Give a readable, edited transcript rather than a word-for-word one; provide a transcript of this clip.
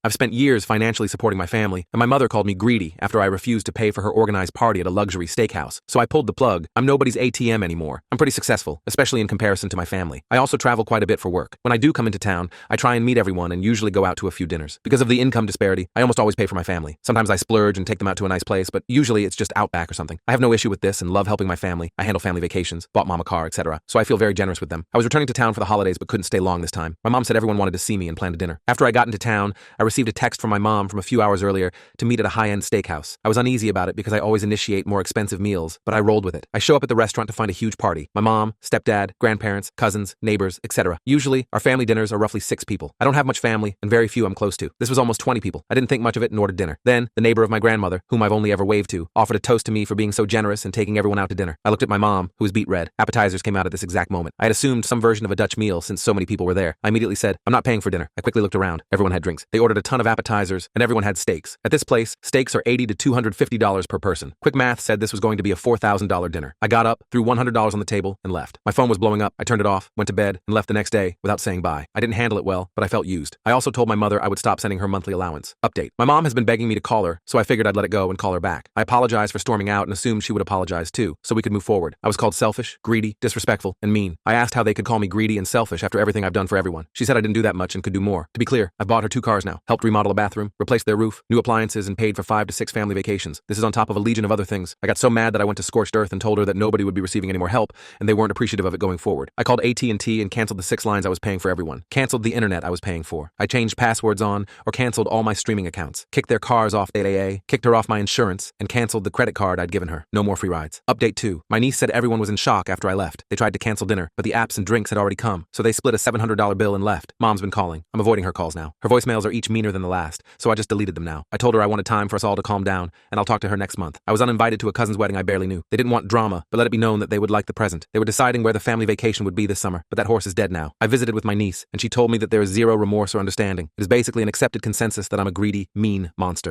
I've spent years financially supporting my family, and my mother called me greedy after I refused to pay for her organized party at a luxury steakhouse. So I pulled the plug. I'm nobody's ATM anymore. I'm pretty successful, especially in comparison to my family. I also travel quite a bit for work. When I do come into town, I try and meet everyone and usually go out to a few dinners. Because of the income disparity, I almost always pay for my family. Sometimes I splurge and take them out to a nice place, but usually it's just Outback or something. I have no issue with this and love helping my family. I handle family vacations, bought mom a car, etc. So I feel very generous with them. I was returning to town for the holidays but couldn't stay long this time. My mom said everyone wanted to see me and planned a dinner. After I got into town, I received a text from my mom from a few hours earlier to meet at a high-end steakhouse. I was uneasy about it because I always initiate more expensive meals, but I rolled with it. I show up at the restaurant to find a huge party. My mom, stepdad, grandparents, cousins, neighbors, etc. Usually, our family dinners are roughly 6 people. I don't have much family, and very few I'm close to. This was almost 20 people. I didn't think much of it and ordered dinner. Then, the neighbor of my grandmother, whom I've only ever waved to, offered a toast to me for being so generous and taking everyone out to dinner. I looked at my mom, who was beet red. Appetizers came out at this exact moment. I had assumed some version of a Dutch meal since so many people were there. I immediately said, I'm not paying for dinner. I quickly looked around. Everyone had drinks. They ordered a ton of appetizers, and everyone had steaks. At this place, steaks are $80 to $250 per person. Quick math said this was going to be a $4,000 dinner. I got up, threw $100 on the table, and left. My phone was blowing up. I turned it off, went to bed, and left the next day without saying bye. I didn't handle it well, but I felt used. I also told my mother I would stop sending her monthly allowance. Update. My mom has been begging me to call her, so I figured I'd let it go and call her back. I apologized for storming out and assumed she would apologize too, so we could move forward. I was called selfish, greedy, disrespectful, and mean. I asked how they could call me greedy and selfish after everything I've done for everyone. She said I didn't do that much and could do more. To be clear, I've bought her 2 cars now, helped remodel a bathroom, replaced their roof, new appliances, and paid for 5 to 6 family vacations. This is on top of a legion of other things. I got so mad that I went to scorched earth and told her that nobody would be receiving any more help, and they weren't appreciative of it going forward. I called AT&T and canceled the 6 lines I was paying for everyone. Canceled the internet I was paying for. I changed passwords on or canceled all my streaming accounts. Kicked their cars off AAA, kicked her off my insurance, and canceled the credit card I'd given her. No more free rides. Update 2. My niece said everyone was in shock after I left. They tried to cancel dinner, but the apps and drinks had already come, so they split a $700 bill and left. Mom's been calling. I'm avoiding her calls now. Her voicemails are each meaner than the last, so I just deleted them now. I told her I wanted time for us all to calm down, and I'll talk to her next month. I was uninvited to a cousin's wedding I barely knew. They didn't want drama, but let it be known that they would like the present. They were deciding where the family vacation would be this summer, but that horse is dead now. I visited with my niece, and she told me that there is zero remorse or understanding. It is basically an accepted consensus that I'm a greedy, mean monster.